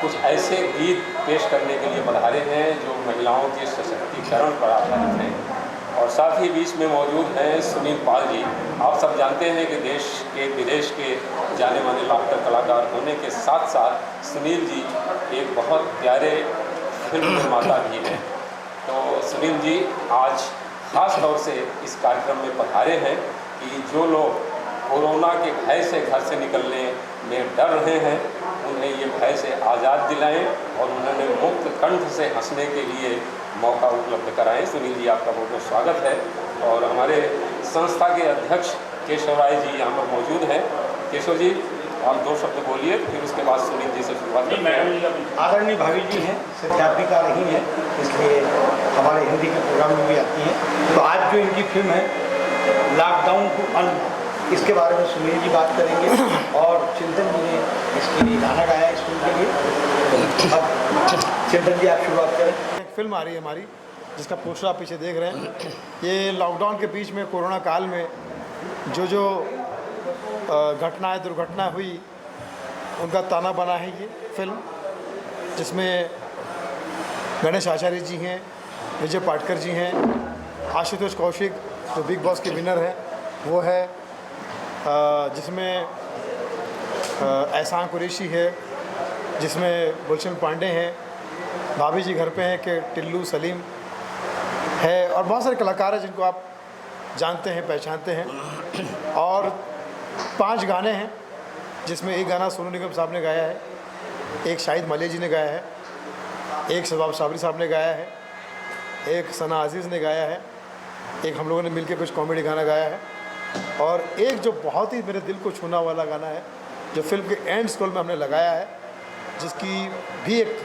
कुछ ऐसे गीत पेश करने के लिए पधारे हैं जो महिलाओं के सशक्तिकरण पर आधारित हैं। और साथ ही बीच में मौजूद हैं सुनील पाल जी। आप सब जानते हैं कि देश के विदेश के जाने माने लाफ्टर कलाकार होने के साथ साथ सुनील जी एक बहुत प्यारे फिल्म निर्माता भी हैं। तो सुनील जी आज ख़ास तौर से इस कार्यक्रम में पधारे हैं कि जो लोग कोरोना के भय से घर से निकलने में डर रहे हैं उन्हें ये भय से आज़ाद दिलाएं और उन्होंने मुक्त कंठ से हंसने के लिए मौका उपलब्ध कराएं। सुनील जी आपका बहुत बहुत स्वागत है। और हमारे संस्था के अध्यक्ष केशव राय जी यहाँ पर मौजूद हैं। केशव जी आप 2 शब्द बोलिए, फिर उसके बाद सुनील जी से शुरुआत करते हैं। आदरणीय भाभी जी हैं, अध्यापिका रही हैं, इसलिए हमारे हिंदी के प्रोग्राम में भी आती हैं। तो आज जो इनकी फिल्म है लॉकडाउन टू अन, इसके बारे में सुनील जी बात करेंगे और चिंतन जी ने इसके लिए गाना गाया है स्कूल के लिए। अब चिंतन जी आप शुरुआत करें। एक फिल्म आ रही है हमारी जिसका पोस्टर आप पीछे देख रहे हैं। ये लॉकडाउन के बीच में कोरोना काल में जो घटनाएं दुर्घटना हुई उनका ताना बना है ये फिल्म, जिसमें गणेश आचार्य जी हैं, विजय पाटकर जी हैं, आशुतोष कौशिक जो बिग बॉस के विनर हैं वो है, जिसमें एहसान कुरैशी है, जिसमें गुलशन पांडे हैं, भाभी जी घर पे हैं कि टिल्लू सलीम है और बहुत सारे कलाकार हैं जिनको आप जानते हैं पहचानते हैं। और 5 गाने हैं जिसमें एक गाना सोनू निगम साहब ने गाया है, एक शाहिद मलिक जी ने गाया है, एक शहबाब शाबरी साहब ने गाया है, एक सना अजीज़ ने गाया है, एक हम लोगों ने मिलकर कुछ कॉमेडी गाना गाया है और एक जो बहुत ही मेरे दिल को छूना वाला गाना है जो फिल्म के एंड स्कोर में हमने लगाया है, जिसकी भी एक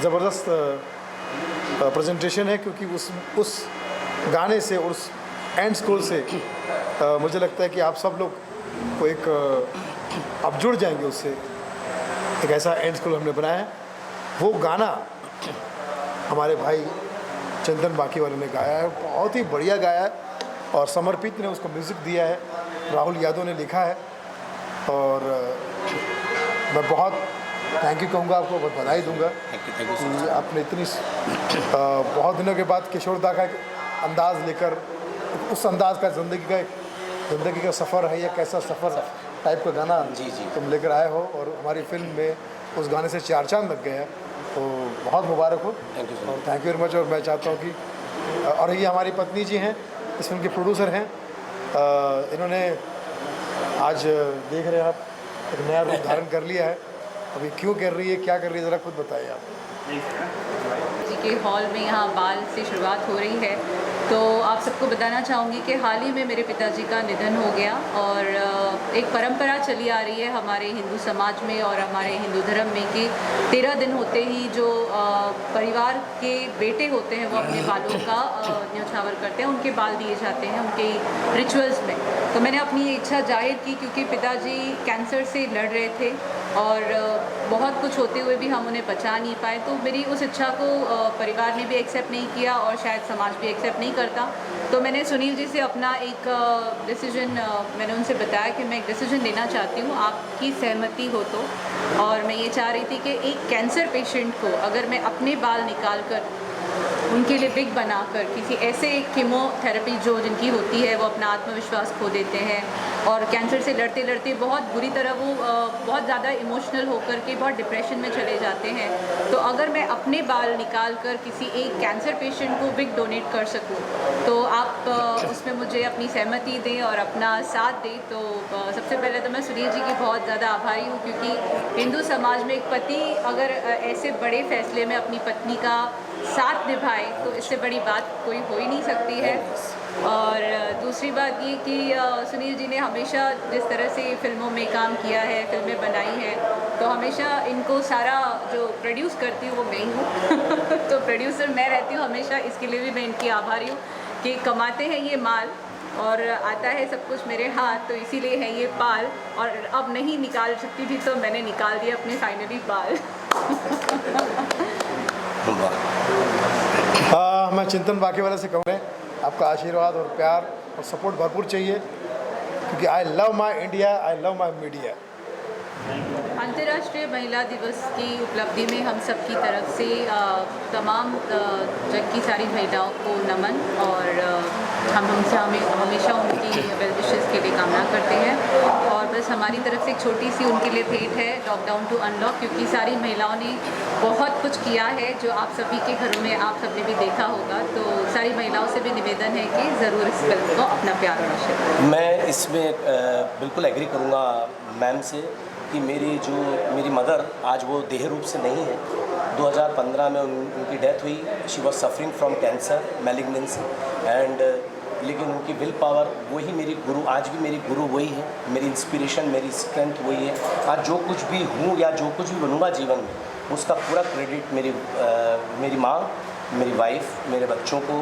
ज़बरदस्त प्रेजेंटेशन है, क्योंकि उस गाने से और उस एंड स्कोर से मुझे लगता है कि आप सब लोग को एक आप जुड़ जाएंगे उससे। एक ऐसा एंड स्कोर हमने बनाया है। वो गाना हमारे भाई चंदन बाकी वाले ने गाया है, बहुत ही बढ़िया गाया है और समर्पित ने उसको म्यूज़िक दिया है, राहुल यादव ने लिखा है। और मैं बहुत थैंक यू कहूँगा, आपको बहुत बधाई दूंगा कि आपने इतनी बहुत दिनों के बाद किशोर दा का अंदाज़ लेकर उस अंदाज़ का ज़िंदगी का सफ़र है या कैसा सफ़र टाइप का गाना तुम लेकर आए हो और हमारी फिल्म में उस गाने से 4 चांद लग गए हैं। तो बहुत मुबारक हो और थैंक यू वेरी मच। और मैं चाहता हूँ कि और ये हमारी पत्नी जी हैं, इस फिल्म के प्रोड्यूसर हैं। इन्होंने आज देख रहे हैं आप एक नया रूप धारण कर लिया है। अभी क्यों कर रही है, क्या कर रही है, ज़रा खुद बताइए आप। जी के हॉल में यहाँ बाल से शुरुआत हो रही है। तो आप सबको बताना चाहूँगी कि हाल ही में मेरे पिताजी का निधन हो गया और एक परंपरा चली आ रही है हमारे हिंदू समाज में और हमारे हिंदू धर्म में कि 13 दिन होते ही जो परिवार के बेटे होते हैं वो अपने बालों का न्यौछावर करते हैं, उनके बाल दिए जाते हैं उनके रिचुअल्स में। तो मैंने अपनी इच्छा जाहिर की क्योंकि पिताजी कैंसर से लड़ रहे थे और बहुत कुछ होते हुए भी हम उन्हें बचा नहीं पाए। तो मेरी उस इच्छा को परिवार ने भी एक्सेप्ट नहीं किया और शायद समाज भी एक्सेप्ट नहीं करता। तो मैंने सुनील जी से अपना एक डिसीजन मैंने उनसे बताया कि मैं एक डिसीजन लेना चाहती हूँ, आपकी सहमति हो तो। और मैं ये चाह रही थी कि एक कैंसर पेशेंट को अगर मैं अपने बाल निकाल कर उनके लिए बिग बनाकर किसी ऐसे कीमोथेरेपी जो जिनकी होती है वो अपना आत्मविश्वास खो देते हैं और कैंसर से लड़ते लड़ते बहुत बुरी तरह वो बहुत ज़्यादा इमोशनल होकर के बहुत डिप्रेशन में चले जाते हैं। तो अगर मैं अपने बाल निकाल कर किसी एक कैंसर पेशेंट को बिग डोनेट कर सकूं तो आप उसमें मुझे अपनी सहमति दें और अपना साथ दें। तो सबसे पहले तो मैं सुनील जी की बहुत ज़्यादा आभारी हूँ क्योंकि हिंदू समाज में एक पति अगर ऐसे बड़े फैसले में अपनी पत्नी का साथ निभाए तो इससे बड़ी बात कोई हो ही नहीं सकती है। और दूसरी बात ये कि सुनील जी ने हमेशा जिस तरह से फिल्मों में काम किया है, फिल्में बनाई हैं, तो हमेशा इनको सारा जो प्रोड्यूस करती हूँ वो मैं ही हूँ तो प्रोड्यूसर मैं रहती हूँ हमेशा। इसके लिए भी मैं इनकी आभारी हूँ कि कमाते हैं ये माल और आता है सब कुछ मेरे हाथ, तो इसीलिए है ये पाल। और अब नहीं निकाल सकती थी तो मैंने निकाल दिया अपने फाइनली बाल मैं चिंतन बाकी वाले से कहूँगा आपका आशीर्वाद और प्यार और सपोर्ट भरपूर चाहिए क्योंकि I love my India, I love my media. अंतर्राष्ट्रीय महिला दिवस की उपलब्धि में हम सब की तरफ से तमाम जग की सारी महिलाओं को नमन और हम हमेशा उनकी वेल विशेस के लिए कामना करते हैं। और बस हमारी तरफ से एक छोटी सी उनके लिए भेंट है, लॉकडाउन टू अनलॉक, क्योंकि सारी महिलाओं ने बहुत कुछ किया है जो आप सभी के घरों में आप सबने भी देखा होगा। तो सारी महिलाओं से भी निवेदन है कि ज़रूर इस फिल्म को अपना प्यार और आशीर्वाद। मैं इसमें बिल्कुल एग्री करूँगा मैम से कि मेरी मदर आज वो देह रूप से नहीं है। 2015 में उनकी डेथ हुई। She was suffering from cancer malignancy and लेकिन उनकी विल पावर वही मेरी गुरु, आज भी मेरी गुरु वही है, मेरी इंस्पिरेशन, मेरी स्ट्रेंथ वही है। आज जो कुछ भी हूँ या जो कुछ भी बनूँगा जीवन में, उसका पूरा क्रेडिट मेरी माँ, मेरी वाइफ, मेरे बच्चों को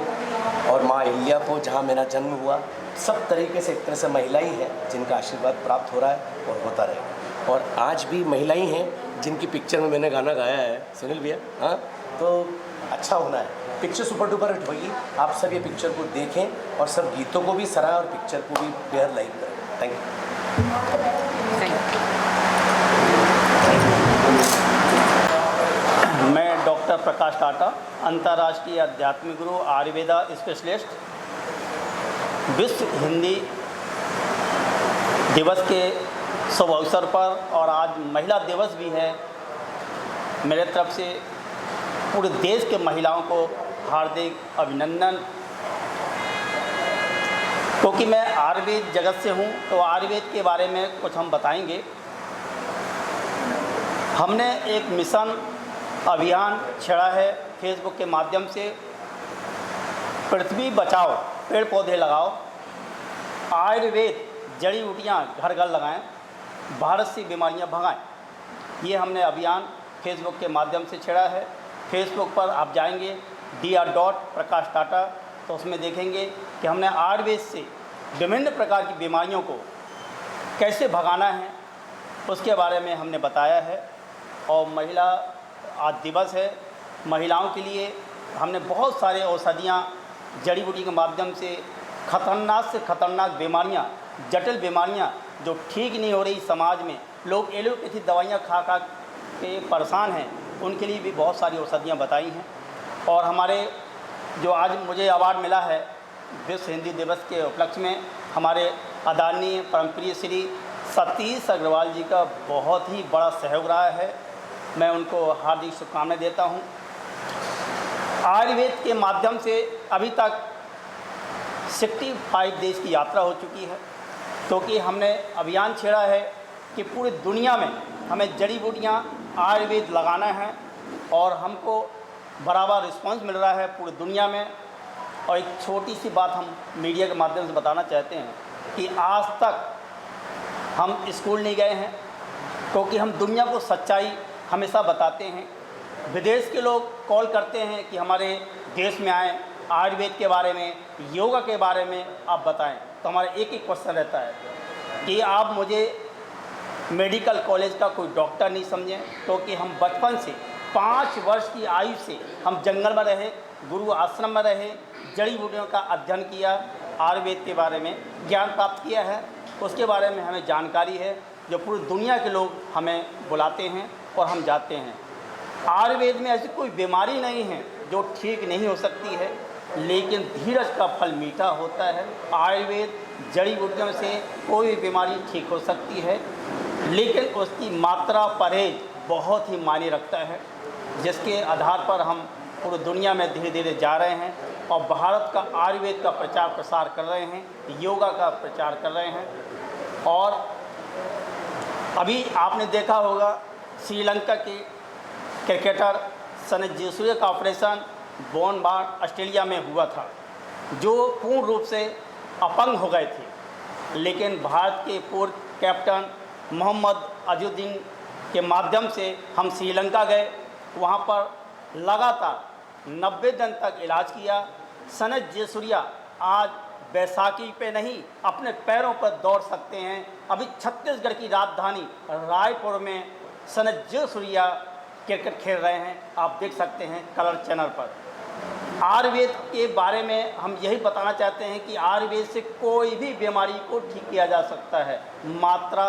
और माँ अहिल्या को, जहाँ मेरा जन्म हुआ। सब तरीके से एक तरह से महिला ही है जिनका आशीर्वाद प्राप्त हो रहा है और होता रहेगा। और आज भी महिला ही हैं जिनकी पिक्चर में मैंने गाना गाया है, सुनील भैया। हाँ, तो अच्छा होना है। पिक्चर सुपर डुपर हिट होगी। आप सब ये पिक्चर को देखें और सब गीतों को भी सराहें और पिक्चर को भी बेहद लाइक करें। Thank you. मैं डॉक्टर प्रकाश टाटा, अंतर्राष्ट्रीय आध्यात्मिक गुरु, आयुर्वेदा स्पेशलिस्ट। विश्व हिंदी दिवस के शुभ अवसर पर और आज महिला दिवस भी है, मेरे तरफ से पूरे देश के महिलाओं को हार्दिक अभिनंदन। क्योंकि मैं आयुर्वेद जगत से हूँ तो आयुर्वेद के बारे में कुछ हम बताएंगे। हमने एक मिशन अभियान छेड़ा है फेसबुक के माध्यम से, पृथ्वी बचाओ पेड़ पौधे लगाओ, आयुर्वेद जड़ी बूटियाँ घर घर लगाएं, भारत से बीमारियां भगाएं। ये हमने अभियान फेसबुक के माध्यम से छेड़ा है। फेसबुक पर आप जाएंगे Dr. टाटा, तो उसमें देखेंगे कि हमने आयुर्वेद से विभिन्न प्रकार की बीमारियों को कैसे भगाना है, उसके बारे में हमने बताया है। और महिला आज दिवस है, महिलाओं के लिए हमने बहुत सारे औषधियाँ जड़ी बूटी के माध्यम से खतरनाक से खतरनाक बीमारियाँ, जटिल बीमारियाँ जो ठीक नहीं हो रही समाज में, लोग एलोपैथी दवाइयाँ खा खा के परेशान हैं, उनके लिए भी बहुत सारी औषधियाँ बताई हैं। और हमारे जो आज मुझे अवार्ड मिला है विश्व हिंदी दिवस के उपलक्ष्य में, हमारे आदरणीय परमप्रिय श्री सतीश अग्रवाल जी का बहुत ही बड़ा सहयोग रहा है। मैं उनको हार्दिक शुभकामनाएं देता हूँ। आयुर्वेद के माध्यम से अभी तक 65 देश की यात्रा हो चुकी है, क्योंकि हमने अभियान छेड़ा है कि पूरी दुनिया में हमें जड़ी बूटियाँ आयुर्वेद लगाना है और हमको बराबर रिस्पांस मिल रहा है पूरी दुनिया में। और एक छोटी सी बात हम मीडिया के माध्यम से बताना चाहते हैं कि आज तक हम स्कूल नहीं गए हैं, क्योंकि हम दुनिया को सच्चाई हमेशा बताते हैं। विदेश के लोग कॉल करते हैं कि हमारे देश में आएँ, आयुर्वेद के बारे में, योगा के बारे में आप बताएं। तो हमारा एक ही क्वेश्चन रहता है कि आप मुझे मेडिकल कॉलेज का कोई डॉक्टर नहीं समझें, क्योंकि हम बचपन से 5 वर्ष की आयु से हम जंगल में रहे, गुरु आश्रम में रहे, जड़ी बूटियों का अध्ययन किया, आयुर्वेद के बारे में ज्ञान प्राप्त किया है। उसके बारे में हमें जानकारी है, जो पूरी दुनिया के लोग हमें बुलाते हैं और हम जाते हैं। आयुर्वेद में ऐसी कोई बीमारी नहीं है जो ठीक नहीं हो सकती है, लेकिन धीरज का फल मीठा होता है। आयुर्वेद जड़ी बूटियों से कोई बीमारी ठीक हो सकती है, लेकिन उसकी मात्रा परहेज बहुत ही मायने रखता है, जिसके आधार पर हम पूरी दुनिया में धीरे धीरे जा रहे हैं और भारत का आयुर्वेद का प्रचार प्रसार कर रहे हैं, योगा का प्रचार कर रहे हैं। और अभी आपने देखा होगा श्रीलंका के क्रिकेटर सनी जयसूर्य का ऑपरेशन बोन बार ऑस्ट्रेलिया में हुआ था, जो पूर्ण रूप से अपंग हो गए थे, लेकिन भारत के पूर्व कैप्टन मोहम्मद अजहरुद्दीन के माध्यम से हम श्रीलंका गए, वहाँ पर लगातार 90 दिन तक इलाज किया। सनी जयसूर्य आज बैसाखी पे नहीं, अपने पैरों पर दौड़ सकते हैं। अभी छत्तीसगढ़ की राजधानी रायपुर में सनी जयसूर्य क्रिकेट खेल रहे हैं, आप देख सकते हैं कलर चैनल पर। आयुर्वेद के बारे में हम यही बताना चाहते हैं कि आयुर्वेद से कोई भी बीमारी को ठीक किया जा सकता है। मात्रा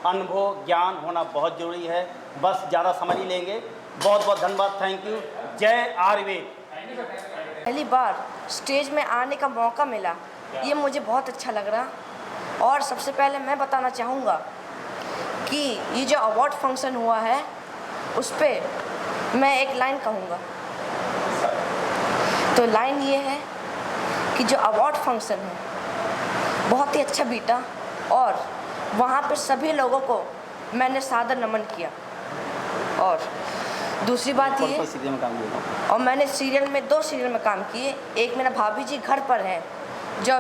अनुभव ज्ञान होना बहुत ज़रूरी है। बस ज़्यादा समझ ही लेंगे। बहुत बहुत धन्यवाद। Thank you. जय आयुर्वेद। पहली बार स्टेज में आने का मौका मिला, ये मुझे बहुत अच्छा लग रहा। और सबसे पहले मैं बताना चाहूँगा कि ये जो अवार्ड फंक्शन हुआ है उस पर मैं एक लाइन कहूँगा। तो लाइन ये है कि जो अवार्ड फंक्शन है बहुत ही अच्छा बीता और वहाँ पे सभी लोगों को मैंने सादर नमन किया। और दूसरी बात ये, और मैंने सीरियल में 2 सीरियल में काम किए। एक मेरा भाभी जी घर पर है जो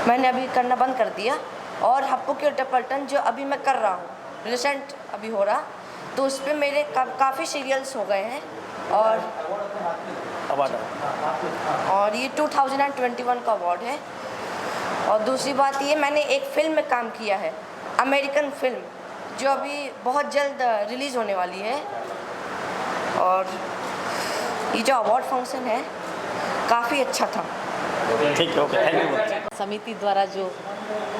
मैंने अभी करना बंद कर दिया, और हप्पू के उल्टा पलटन जो अभी मैं कर रहा हूँ, रिसेंट अभी हो रहा, तो उस पर मेरे काफ़ी सीरियल्स हो गए हैं। और ये 2021 का अवार्ड है। और दूसरी बात ये, मैंने एक फ़िल्म में काम किया है, अमेरिकन फ़िल्म, जो अभी बहुत जल्द रिलीज़ होने वाली है। और ये जो अवार्ड फंक्शन है काफ़ी अच्छा था। ठीक है, ओके, थैंक यू। समिति द्वारा जो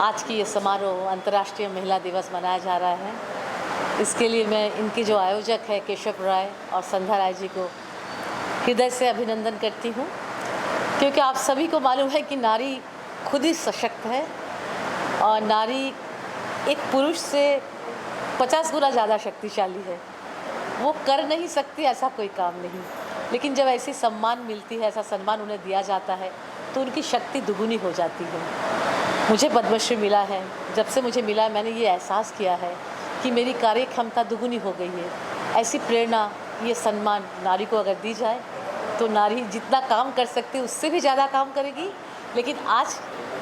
आज की ये समारोह अंतर्राष्ट्रीय महिला दिवस मनाया जा रहा है, इसके लिए मैं इनके जो आयोजक है केशव राय और संध्या राय जी को हृदय से अभिनंदन करती हूँ, क्योंकि आप सभी को मालूम है कि नारी खुद ही सशक्त है और नारी एक पुरुष से 50 गुना ज़्यादा शक्तिशाली है। वो कर नहीं सकती ऐसा कोई काम नहीं, लेकिन जब ऐसी सम्मान मिलती है, ऐसा सम्मान उन्हें दिया जाता है, तो उनकी शक्ति दुगुनी हो जाती है। मुझे पद्मश्री मिला है, जब से मुझे मिला मैंने ये एहसास किया है कि मेरी कार्य क्षमता दुगुनी हो गई है। ऐसी प्रेरणा, ये सम्मान नारी को अगर दी जाए तो नारी जितना काम कर सकती है उससे भी ज़्यादा काम करेगी। लेकिन आज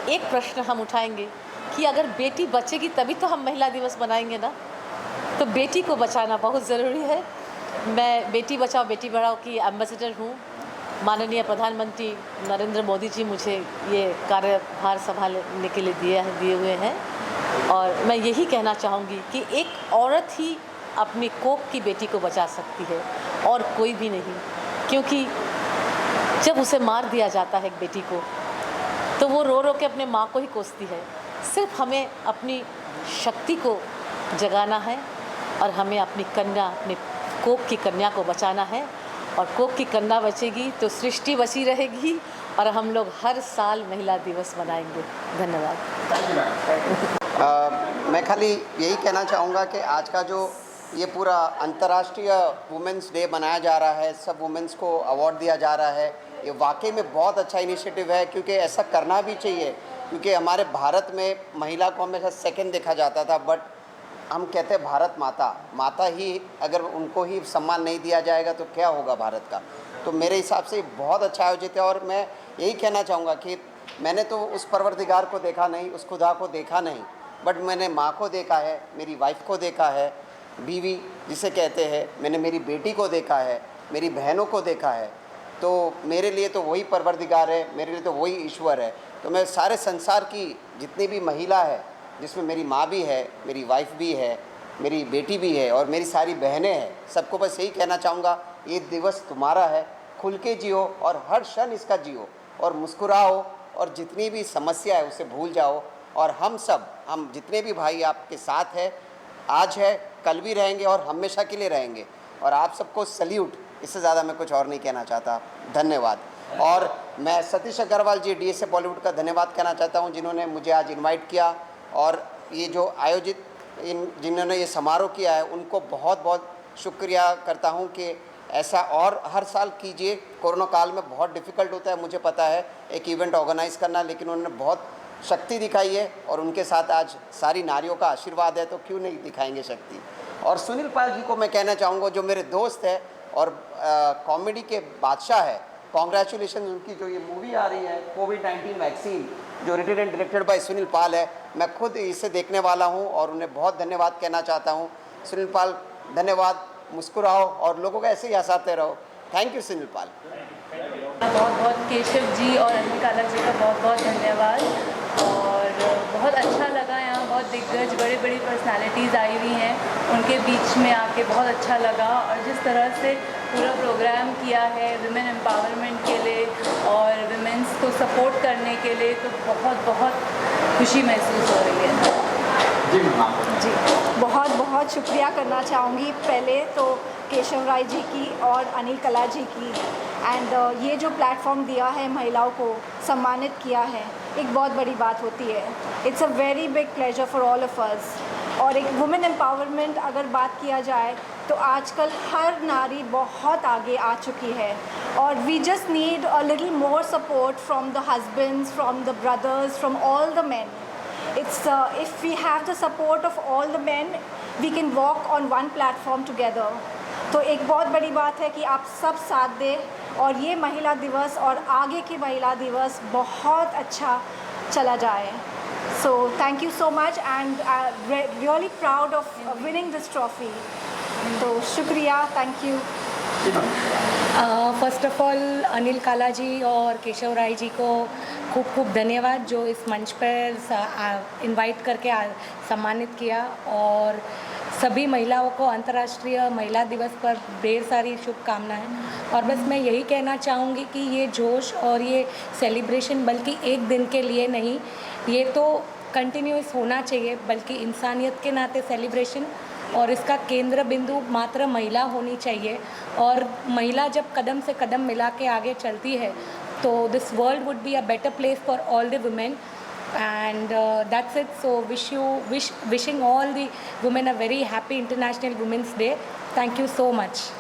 एक प्रश्न हम उठाएंगे कि अगर बेटी बचेगी तभी तो हम महिला दिवस मनाएंगे ना, तो बेटी को बचाना बहुत ज़रूरी है। मैं बेटी बचाओ बेटी पढ़ाओ की एम्बेसडर हूँ। माननीय प्रधानमंत्री नरेंद्र मोदी जी मुझे ये कार्यभार संभालने के लिए दिए हुए हैं, और मैं यही कहना चाहूँगी कि एक औरत ही अपनी कोख की बेटी को बचा सकती है और कोई भी नहीं। क्योंकि जब उसे मार दिया जाता है एक बेटी को, तो वो रो रो के अपने माँ को ही कोसती है। सिर्फ हमें अपनी शक्ति को जगाना है और हमें अपनी कन्या, अपने कोख की कन्या को बचाना है। और कोख की कन्या बचेगी तो सृष्टि बची रहेगी और हम लोग हर साल महिला दिवस मनाएंगे। धन्यवाद। मैं खाली यही कहना चाहूँगा कि आज का जो ये पूरा अंतर्राष्ट्रीय वुमेंस डे मनाया जा रहा है, सब वुमेंस को अवार्ड दिया जा रहा है, ये वाकई में बहुत अच्छा इनिशिएटिव है, क्योंकि ऐसा करना भी चाहिए। क्योंकि हमारे भारत में महिला को हमेशा सेकंड देखा जाता था, बट हम कहते हैं भारत माता ही अगर उनको ही सम्मान नहीं दिया जाएगा तो क्या होगा भारत का। तो मेरे हिसाब से बहुत अच्छा आयोजित है। और मैं यही कहना चाहूँगा कि मैंने तो उस परवरदिगार को देखा नहीं, उस खुदा को देखा नहीं, बट मैंने माँ को देखा है, मेरी वाइफ को देखा है, बीवी जिसे कहते हैं, मैंने मेरी बेटी को देखा है, मेरी बहनों को देखा है। तो मेरे लिए तो वही परवरदिगार है, मेरे लिए तो वही ईश्वर है। तो मैं सारे संसार की जितनी भी महिला है, जिसमें मेरी माँ भी है, मेरी वाइफ भी है, मेरी बेटी भी है और मेरी सारी बहनें हैं, सबको बस यही कहना चाहूँगा, ये दिवस तुम्हारा है, खुल के जियो और हर क्षण इसका जियो और मुस्कुराओ और जितनी भी समस्या है उसे भूल जाओ। और हम जितने भी भाई आपके साथ हैं, आज है, कल भी रहेंगे और हमेशा के लिए रहेंगे। और आप सबको सल्यूट, इससे ज़्यादा मैं कुछ और नहीं कहना चाहता। धन्यवाद। और मैं सतीश अग्रवाल जी DSA बॉलीवुड का धन्यवाद कहना चाहता हूँ, जिन्होंने मुझे आज इनवाइट किया और ये जो आयोजित जिन्होंने ये समारोह किया है उनको बहुत बहुत शुक्रिया करता हूँ कि ऐसा और हर साल कीजिए। कोरोना काल में बहुत डिफ़िकल्ट होता है, मुझे पता है, एक इवेंट ऑर्गेनाइज़ करना, लेकिन उन्होंने बहुत शक्ति दिखाई है और उनके साथ आज सारी नारियों का आशीर्वाद है, तो क्यों नहीं दिखाएंगे शक्ति। और सुनील पाल जी को मैं कहना चाहूँगा, जो मेरे दोस्त है और कॉमेडी के बादशाह है, कॉन्ग्रेचुलेशन। उनकी जो ये मूवी आ रही है कोविड-19 वैक्सीन, जो written and directed by Sunil Pal है, मैं खुद इसे देखने वाला हूँ और उन्हें बहुत धन्यवाद कहना चाहता हूँ। सुनील पाल धन्यवाद, मुस्कुराओ और लोगों को ऐसे ही हंसाते रहो। थैंक यू सुनील पाल। बहुत बहुत केशव जी और अनिल कालक जी का बहुत बहुत धन्यवाद। और बहुत अच्छा लगा, यहाँ बहुत दिग्गज बड़ी बड़ी पर्सनालिटीज़ आई हुई हैं, उनके बीच में आके बहुत अच्छा लगा। और जिस तरह से पूरा प्रोग्राम किया है विमेन एम्पावरमेंट के लिए और विमेंस को सपोर्ट करने के लिए, तो बहुत बहुत खुशी महसूस हो रही है। जी, बहुत बहुत शुक्रिया करना चाहूँगी पहले तो केशव राय जी की और अनिल कला जी की। एंड ये जो प्लेटफॉर्म दिया है, महिलाओं को सम्मानित किया है, एक बहुत बड़ी बात होती है। It's a very big pleasure for all of us. और एक वुमेन एम्पावरमेंट अगर बात किया जाए तो आजकल हर नारी बहुत आगे आ चुकी है और we just need a little more support from the husbands, from the brothers, from all the men. It's if we have the support of all the men, we can walk on one platform together. तो एक बहुत बड़ी बात है कि आप सब साथ दें और ये महिला दिवस और आगे की महिला दिवस बहुत अच्छा चला जाए। So thank you so much and really proud of winning this trophy. तो शुक्रिया, thank you. First of all Anil काला जी और केशव राय जी को खूब खूब धन्यवाद जो इस मंच पर इनवाइट करके सम्मानित किया, और सभी महिलाओं को अंतर्राष्ट्रीय महिला दिवस पर ढेर सारी शुभकामनाएं। और बस मैं यही कहना चाहूँगी कि ये जोश और ये सेलिब्रेशन बल्कि एक दिन के लिए नहीं, ये तो कंटिन्यूस होना चाहिए, बल्कि इंसानियत के नाते सेलिब्रेशन, और इसका केंद्र बिंदु मात्र महिला होनी चाहिए। और महिला जब कदम से कदम मिला के आगे चलती है तो this world would be a better place for all the women, and that's it. So wishing all the women a very happy international women's day. Thank you so much.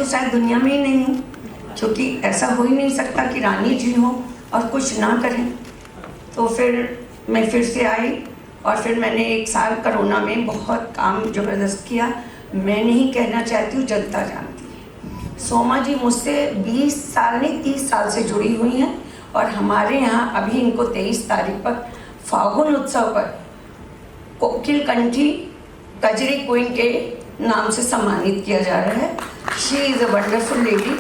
शायद दुनिया में ही नहीं हूँ, क्योंकि ऐसा हो ही नहीं सकता कि रानी जी हो और कुछ ना करें। तो फिर मैं फिर से आई और फिर मैंने 1 साल कोरोना में बहुत काम ज़बरदस्त किया। मैं नहीं कहना चाहती हूँ, जनता जानती है। सोमा जी मुझसे 20 साल नहीं 30 साल से जुड़ी हुई हैं और हमारे यहाँ अभी इनको 23 तारीख पर फागुन उत्सव पर कोकिल कंठी कजरी क्वीन के नाम से सम्मानित किया जा रहा है। She is a wonderful lady,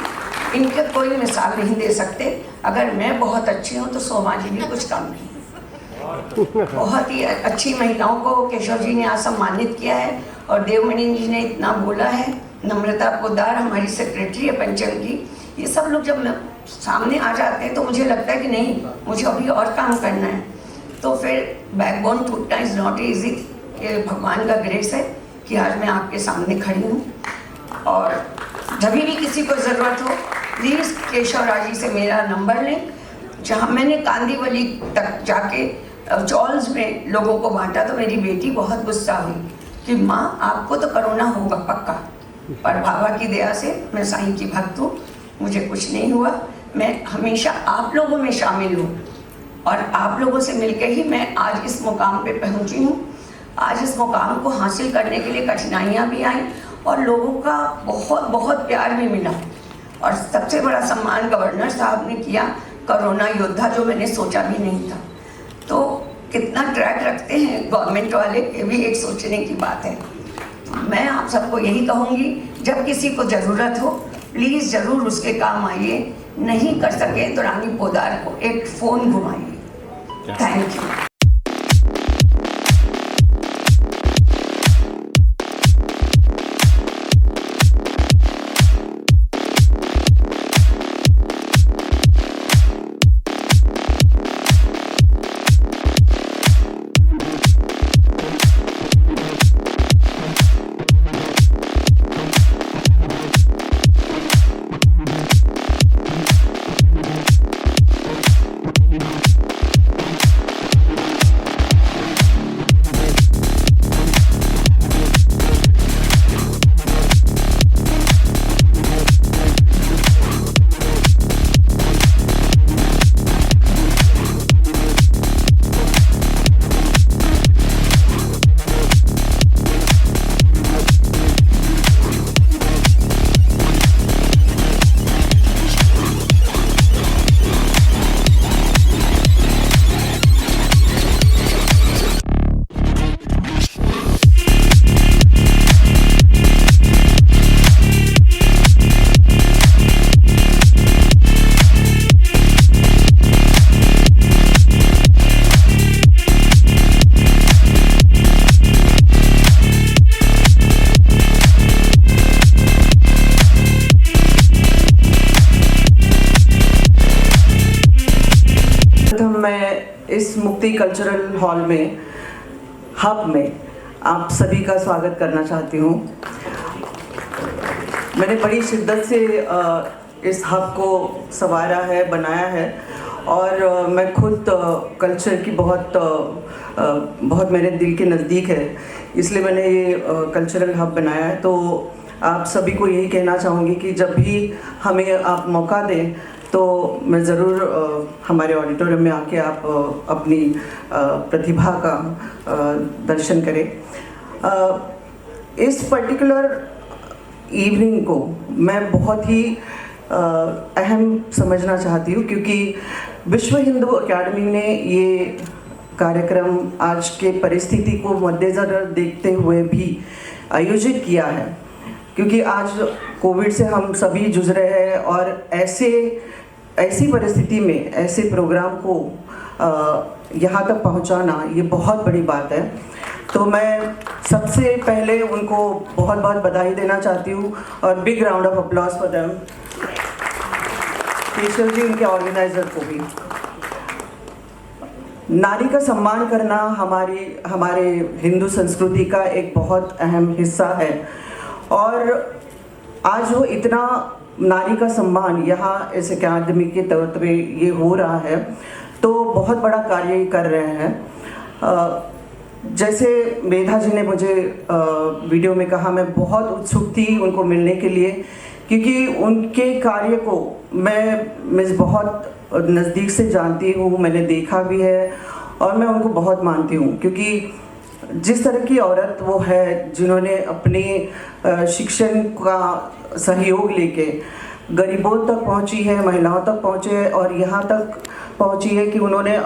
इनके कोई मिसाल नहीं दे सकते। अगर मैं बहुत अच्छी हूँ तो सोमा जी भी कुछ कम नहीं। बहुत ही अच्छी महिलाओं को केशव जी ने आज सम्मानित किया है और देवमणि जी ने इतना बोला है। नम्रता पोदार हमारी सेक्रेटरी है पंचम की। ये सब लोग जब सामने आ जाते हैं तो मुझे लगता है कि नहीं, मुझे अभी और काम करना है। तो फिर बैकबोन टूटना इज़ नॉट ईजी, कि भगवान का ग्रेस है कि आज मैं आपके सामने खड़ी हूँ। और जब भी किसी को ज़रूरत हो प्लीज़ केशव राज जी से मेरा नंबर लें। जहाँ मैंने कांदीवली तक जाके चॉल्स में लोगों को बांटा तो मेरी बेटी बहुत गुस्सा हुई कि माँ आपको तो कोरोना होगा पक्का, पर बाबा की दया से मैं साईं की भक्त हूँ, मुझे कुछ नहीं हुआ। मैं हमेशा आप लोगों में शामिल हूँ और आप लोगों से मिलकर ही मैं आज इस मुकाम पे पहुँची हूँ। आज इस मुकाम को हासिल करने के लिए कठिनाइयाँ भी आईं और लोगों का बहुत बहुत प्यार भी मिला। और सबसे बड़ा सम्मान गवर्नर साहब ने किया, कोरोना योद्धा, जो मैंने सोचा भी नहीं था। तो कितना ट्रैक रखते हैं गवर्नमेंट वाले, ये भी एक सोचने की बात है। मैं आप सबको यही कहूँगी, जब किसी को ज़रूरत हो प्लीज़ ज़रूर उसके काम आइए, नहीं कर सके तो रानी पोदार को एक फ़ोन घुमाइए। Thank you. इस मुक्ति कल्चरल हॉल में, हब में आप सभी का स्वागत करना चाहती हूँ। मैंने बड़ी शिद्दत से इस हब को संवारा है, बनाया है और मैं खुद कल्चर की बहुत मेरे दिल के नज़दीक है, इसलिए मैंने ये कल्चरल हब बनाया है। तो आप सभी को यही कहना चाहूँगी कि जब भी हमें आप मौका दें तो मैं ज़रूर हमारे ऑडिटोरियम में आके आप अपनी प्रतिभा का दर्शन करें। इस पर्टिकुलर इवनिंग को मैं बहुत ही अहम समझना चाहती हूँ, क्योंकि विश्व हिंदू अकेडमी ने ये कार्यक्रम आज के परिस्थिति को मद्देनज़र देखते हुए भी आयोजित किया है, क्योंकि आज कोविड से हम सभी जूझ रहे हैं और ऐसी परिस्थिति में ऐसे प्रोग्राम को यहाँ तक पहुँचाना ये बहुत बड़ी बात है। तो मैं सबसे पहले उनको बहुत बहुत बधाई देना चाहती हूँ और big round of applause for them, Keshav ji, उनके ऑर्गेनाइजर को भी। नारी का सम्मान करना हमारे हिंदू संस्कृति का एक बहुत अहम हिस्सा है और आज वो इतना नारी का सम्मान यहाँ इस अकादमी के तौर पे ये हो रहा है, तो बहुत बड़ा कार्य कर रहे हैं। जैसे मेधा जी ने मुझे वीडियो में कहा, मैं बहुत उत्सुक थी उनको मिलने के लिए, क्योंकि उनके कार्य को मैं बहुत नज़दीक से जानती हूँ, मैंने देखा भी है और मैं उनको बहुत मानती हूँ, क्योंकि जिस तरह की औरत वो है जिन्होंने अपने शिक्षण का सहयोग लेके गरीबों तक पहुंची है, महिलाओं तक पहुंचे है और यहाँ तक पहुंची है कि उन्होंने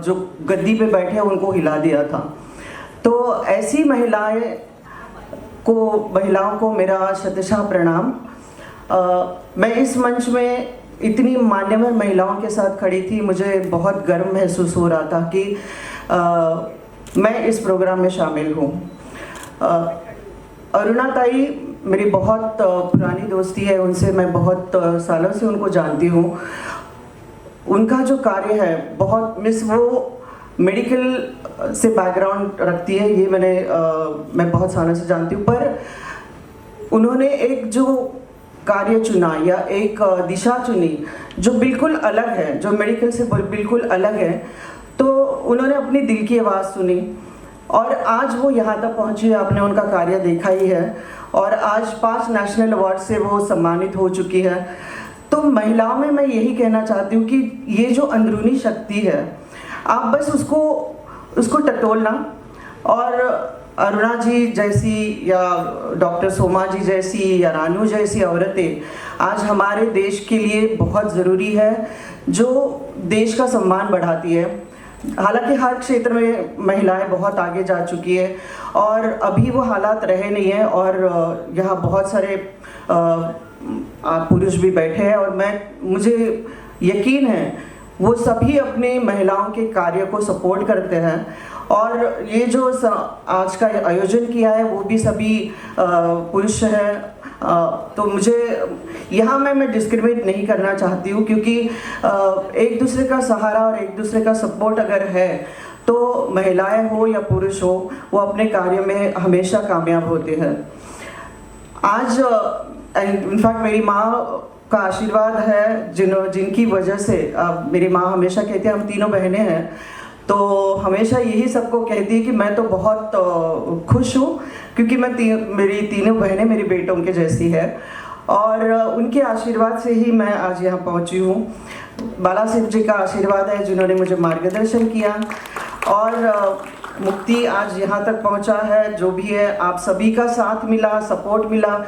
जो गद्दी पे बैठे उनको हिला दिया था। तो ऐसी महिलाओं को मेरा शतशः प्रणाम। मैं इस मंच में इतनी मान्यवर महिलाओं के साथ खड़ी थी, मुझे बहुत गर्व महसूस हो रहा था कि मैं इस प्रोग्राम में शामिल हूँ। अरुणा ताई मेरी बहुत पुरानी दोस्ती है, उनसे मैं बहुत सालों से उनको जानती हूँ उनका जो कार्य है बहुत मिस वो मेडिकल से बैकग्राउंड रखती है, ये मैं बहुत सालों से जानती हूँ, पर उन्होंने एक जो कार्य चुना या एक दिशा चुनी जो बिल्कुल अलग है, जो मेडिकल से बिल्कुल अलग है, तो उन्होंने अपनी दिल की आवाज़ सुनी और आज वो यहाँ तक पहुँची है। आपने उनका कार्य देखा ही है और आज 5 नेशनल अवार्ड से वो सम्मानित हो चुकी है। तो महिलाओं में मैं यही कहना चाहती हूँ कि ये जो अंदरूनी शक्ति है, आप बस उसको टटोलना, और अरुणा जी जैसी या डॉक्टर सोमा जी जैसी या रानू जैसी औरतें आज हमारे देश के लिए बहुत ज़रूरी है, जो देश का सम्मान बढ़ाती है। हालांकि हर क्षेत्र में महिलाएं बहुत आगे जा चुकी है और अभी वो हालात रहे नहीं हैं, और यहाँ बहुत सारे पुरुष भी बैठे हैं और मुझे यकीन है वो सभी अपने महिलाओं के कार्य को सपोर्ट करते हैं। और ये जो आज का आयोजन किया है वो भी सभी पुरुष हैं, तो मुझे यहाँ मैं डिस्क्रिमिनेट नहीं करना चाहती हूँ, क्योंकि एक दूसरे का सहारा और एक दूसरे का सपोर्ट अगर है तो महिलाएं हो या पुरुष हो वो अपने कार्य में हमेशा कामयाब होते हैं। आज इनफैक्ट मेरी माँ का आशीर्वाद है जिनकी वजह से मेरी माँ हमेशा कहती है, हम तीनों बहनें हैं, तो हमेशा यही सबको कहती है कि मैं तो बहुत खुश हूँ क्योंकि मेरी तीनों बहनें मेरी बेटों के जैसी है, और उनके आशीर्वाद से ही मैं आज यहाँ पहुँची हूँ। बाला साहब जी का आशीर्वाद है जिन्होंने मुझे मार्गदर्शन किया, और मुक्ति आज यहाँ तक पहुँचा है। जो भी है आप सभी का साथ मिला, सपोर्ट मिला।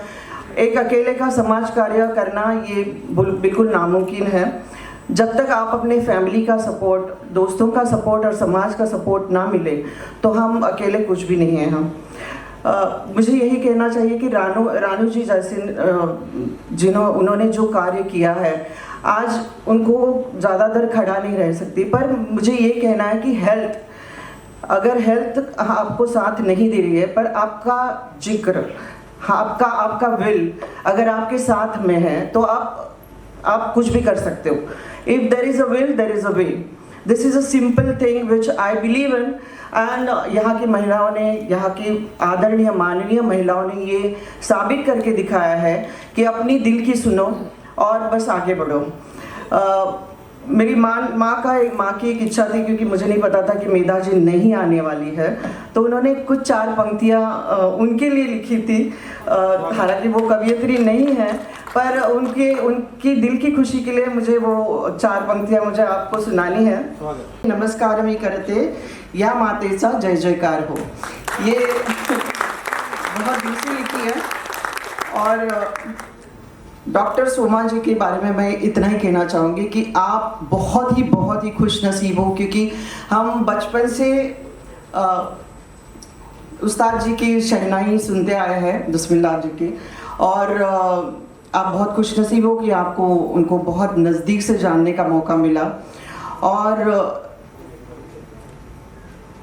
एक अकेले का समाज कार्य करना ये बिल्कुल नामुमकिन है। जब तक आप अपने फैमिली का सपोर्ट, दोस्तों का सपोर्ट और समाज का सपोर्ट ना मिले तो हम अकेले कुछ भी नहीं हैं। हम मुझे यही कहना चाहिए कि रानू जी जैसे उन्होंने जो कार्य किया है, आज उनको ज़्यादा देर खड़ा नहीं रह सकती, पर मुझे ये कहना है कि अगर हेल्थ आपको साथ नहीं दे रही है, पर आपका जिक्र, आपका विल अगर आपके साथ में है तो आप कुछ भी कर सकते हो। If there is a will there is a way. This is a simple thing which I believe in, and यहाँ की महिलाओं ने, यहाँ की आदरणीय माननीय महिलाओं ने ये साबित करके दिखाया है कि अपनी दिल की सुनो और बस आगे बढ़ो। मेरी माँ की एक इच्छा थी, क्योंकि मुझे नहीं पता था कि मेधा जी नहीं आने वाली है, तो उन्होंने कुछ 4 पंक्तियाँ उनके लिए लिखी थी। हालांकि वो कवियत्री नहीं है, पर उनकी दिल की खुशी के लिए मुझे वो 4 पंक्तियाँ मुझे आपको सुनानी है। नमस्कार मी करते या मातेचा जय जयकार हो, ये बहुत दिल से लिखी है। और डॉक्टर सोमा जी के बारे में मैं इतना ही कहना चाहूँगी कि आप बहुत ही खुश नसीब हो, क्योंकि हम बचपन से उस्ताद जी की शहनाई सुनते आए हैं, बिस्मिल्लाह जी की, और आप बहुत खुश नसीब हो कि आपको उनको बहुत नज़दीक से जानने का मौका मिला। और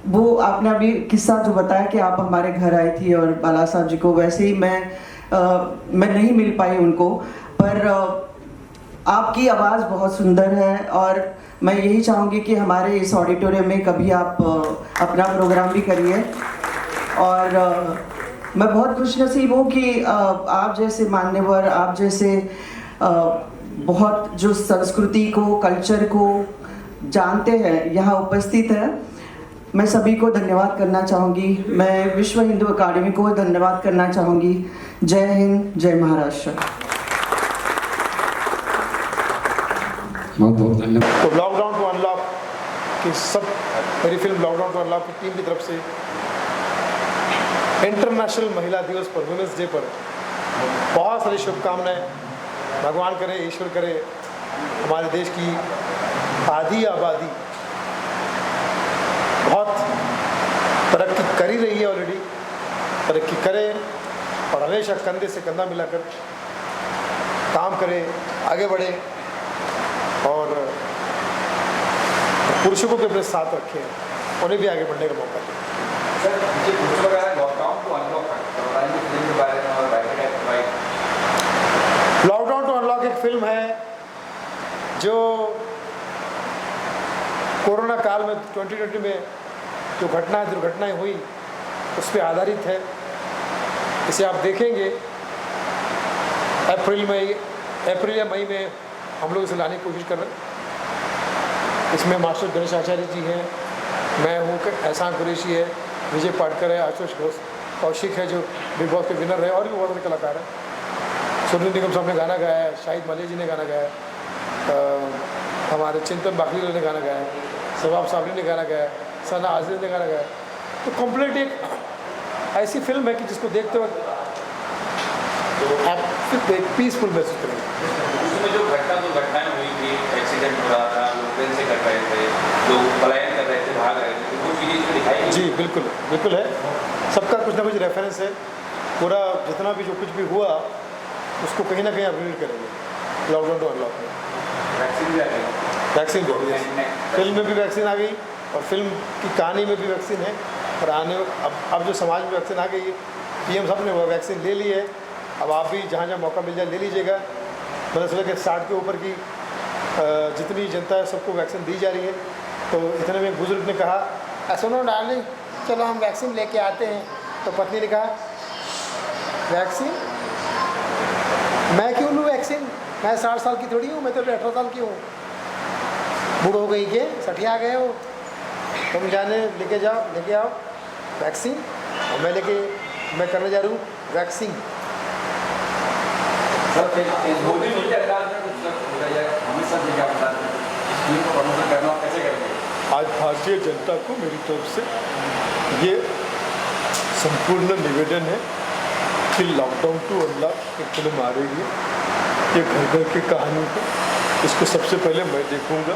वो आपने अभी किस्सा जो बताया कि आप हमारे घर आई थी और बाला साहब जी को, वैसे ही मैं नहीं मिल पाई उनको, पर आपकी आवाज़ बहुत सुंदर है और मैं यही चाहूँगी कि हमारे इस ऑडिटोरियम में कभी आप अपना प्रोग्राम भी करिए। और मैं बहुत खुश नसीब हूँ कि आप जैसे मान्यवर, आप जैसे बहुत जो संस्कृति को, कल्चर को जानते हैं यहाँ उपस्थित हैं। मैं सभी को धन्यवाद करना चाहूँगी। मैं विश्व हिंदू अकादमी को धन्यवाद करना चाहूँगी। जय हिंद, जय महाराष्ट्र। बहुत बहुत धन्यवाद। तो लॉकडाउन टू अनलॉक की मेरी फिल्म लॉकडाउन टू अनलॉक की टीम की तरफ से इंटरनेशनल महिला दिवस पर, वुमेंस डे पर बहुत सारी शुभकामनाएं। भगवान करे, ईश्वर करे, हमारे देश की आधी आबादी बहुत तरक्की कर ही रही है, ऑलरेडी तरक्की करे और हमेशा कंधे से कंधा मिलाकर काम करे, आगे बढ़े और पुरुषों को भी अपने साथ रखें, उन्हें भी आगे बढ़ने का मौका दें। सर मुझे कुछ लोग लॉकडाउन टू अनलॉक फिल्म के बारे में और लॉकडाउन टू अनलॉक एक फिल्म है जो काल में 2020 में जो दुर्घटनाएं हुई उस पर आधारित है। इसे आप देखेंगे अप्रैल या मई में हम लोग इसे लाने की कोशिश कर रहे हैं। इसमें मास्टर गणेश आचार्य जी हैं, मैं हूँ, एहसान कुरैशी है, विजय पाटकर है, आशुतोष घोष, कौशिक है जो बिग बॉस के विनर रहे, और भी बहुत सारे कलाकार हैं। सुनील निगम साहब ने गाना गाया है, शाहिद मलिक जी ने गाना गाया है, हमारे चिंतन बाखली ने गाना गाया है, शबाब साबरी ने गाना गाया है, सना आजिज ने गाना गाया है। तो कंप्लीट एक ऐसी फिल्म है कि जिसको देखते वक्त आप एक पीसफुल महसूस करेंगे। उसमें जो घटनाएं हुई थी, एक्सीडेंट हो रहा था, लोग ट्रेन से कट रहे थे, लोग पलायन कर रहे थे, भाग रहे थे, वो चीज़ें इसमें दिखाई जी बिल्कुल है। सबका कुछ ना कुछ रेफरेंस है। पूरा जितना भी जो कुछ भी हुआ उसको कहीं ना कहीं आप रिलेट करेंगे। लॉकडाउन टू अनलॉक में वैक्सीन भी आ गई, वैक्सीन भी आ गई, फिल्म में भी वैक्सीन आ गई और फिल्म की कहानी में भी वैक्सीन है। और अब जो समाज में वैक्सीन आ गई है, PM साहब ने वो वैक्सीन ले ली है। अब आप भी जहाँ मौका मिल जाए ले लीजिएगा। मैंने सोचा कि 60 के ऊपर की जितनी जनता है सबको वैक्सीन दी जा रही है। तो इतने में बुजुर्ग ने कहा, सुनो डार्लिंग, चलो हम वैक्सीन लेके आते हैं। तो पत्नी ने कहा, वैक्सीन? मैं क्यों लूँ वैक्सीन? मैं 60 साल की थोड़ी हूँ, मैं तो 18 साल की हूँ। बूढ़ हो गई के सठिया गए हो, तुम जाने लेके आओ वैक्सीन। और मैं करने जा रहा हूँ वैक्सीन। सर मोदी जी के अंदाज में कुछ बताइए, हमें सब जगह बता दें इस फिल्म को प्रमोशन करना कैसे करेंगे? आज भारतीय जनता को मेरी तरफ से ये संपूर्ण निवेदन है कि लॉकडाउन टू अनलॉक एक फिल्म आ रही है, ये घर घर की कहानी है। इसको सबसे पहले मैं देखूंगा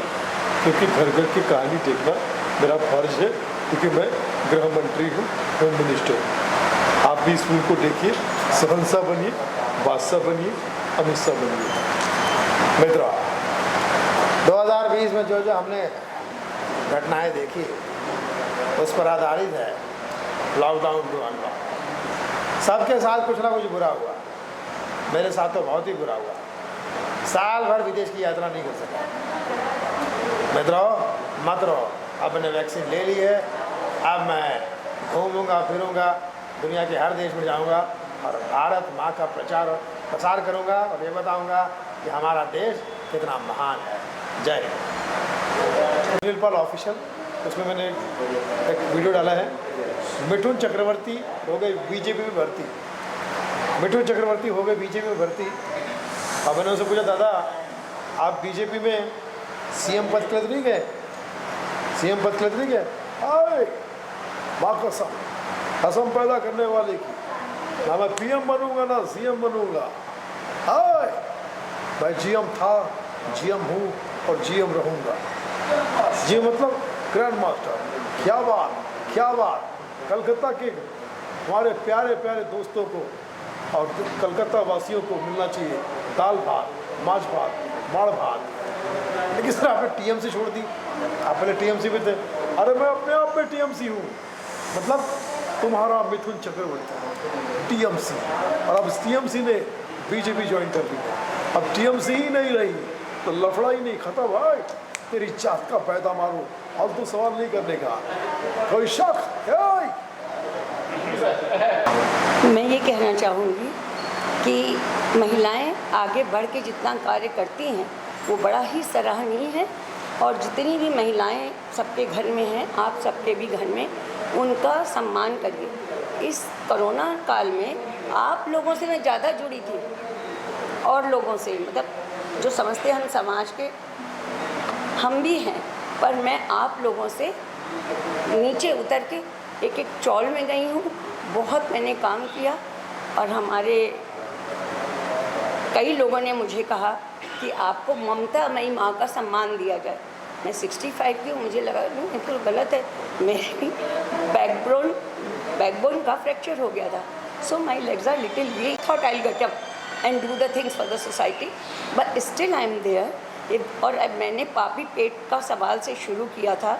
क्योंकि घर घर की कहानी देखना मेरा फर्ज है, क्योंकि मैं गृह मंत्री हूँ, होम मिनिस्टर। आप भी इस फिल्म को देखिए, सहनशाह बनिए, बादशाह बनिए, अमित शाह बनिए। मित्रों, 2020 में जो हमने घटनाएं देखी उस पर आधारित है लॉकडाउन टू अनलॉक। सबके साथ कुछ ना कुछ बुरा हुआ, मेरे साथ तो बहुत ही बुरा हुआ। साल भर विदेश की यात्रा नहीं कर सका। मित्रों, मत रहो, अब मैंने वैक्सीन ले ली है। अब मैं घूमूंगा फिरूंगा, दुनिया के हर देश में जाऊंगा और भारत माँ का प्रसार करूंगा और ये बताऊंगा कि हमारा देश कितना महान है। जय हिंद। सुनील पाल ऑफिशियल, उसमें मैंने एक वीडियो डाला है। मिठुन चक्रवर्ती हो गए बीजेपी में भर्ती। मिठुन चक्रवर्ती हो गए बीजेपी में भर्ती। अब मैंने उनसे पूछा, दादा आप बीजेपी में CM पद के लिए नहीं गए? CM पद के लिए नहीं गए? आए माँ कसम पैदा करने वाले की, ना मैं PM बनूंगा ना CM बनूंगा। आए मैं GM था, GM हूँ और GM रहूँगा। जी मतलब ग्रैंड मास्टर। क्या बात। कलकत्ता के हमारे प्यारे दोस्तों को और कलकत्ता वासियों को मिलना चाहिए दाल भात, माछ भात, माड़ भात। लेकिन सर आपने TMC छोड़ दी। आप पहले TMC में थे। अरे मैं अपने आप में TMC हूँ। मतलब तुम्हारा मिथुन चक्रवर्ती TMC, और अब TMC ने BJP ज्वाइन कर ली। अब TMC ही नहीं रही तो लफड़ा ही नहीं, खत्म भाई। तेरी चाक का पैदा मारो, अब तो सवाल नहीं करने का कोई शक है। मैं ये कहना चाहूँगी कि महिलाएं आगे बढ़ के जितना कार्य करती हैं वो बड़ा ही सराहनीय है। और जितनी भी महिलाएं सबके घर में हैं, आप सबके भी घर में, उनका सम्मान करिए। इस कोरोना काल में आप लोगों से मैं ज़्यादा जुड़ी थी और लोगों से, मतलब जो समझते हम समाज के हम भी हैं, पर मैं आप लोगों से नीचे उतर के एक चौल में गई हूँ। बहुत मैंने काम किया और हमारे कई लोगों ने मुझे कहा कि आपको ममता मई माँ का सम्मान दिया जाए। मैं 65 की हूँ, मुझे लगा नहीं तो गलत है, मेरी बैकबोन का फ्रैक्चर हो गया था। So my legs are little weak, thought I get up and do the things for the society, but still I am there. और अब मैंने पापी पेट का सवाल से शुरू किया था।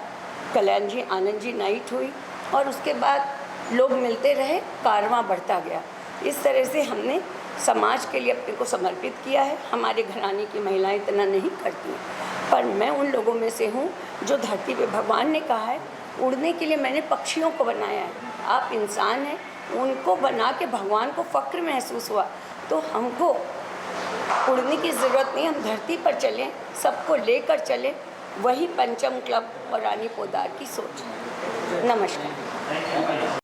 कल्याण जी आनंद जी नाइट हुई और उसके बाद लोग मिलते रहे, कारवां बढ़ता गया। इस तरह से हमने समाज के लिए अपने को समर्पित किया है। हमारे घराने की महिलाएं इतना नहीं करती हैं, पर मैं उन लोगों में से हूँ जो धरती पे भगवान ने कहा है उड़ने के लिए मैंने पक्षियों को बनाया है। आप इंसान हैं, उनको बना के भगवान को फ़क्र महसूस हुआ, तो हमको उड़ने की ज़रूरत नहीं, हम धरती पर चलें, सबको लेकर चलें। वही पंचम क्लब और रानी पोद्दार की सोच है। नमस्कार।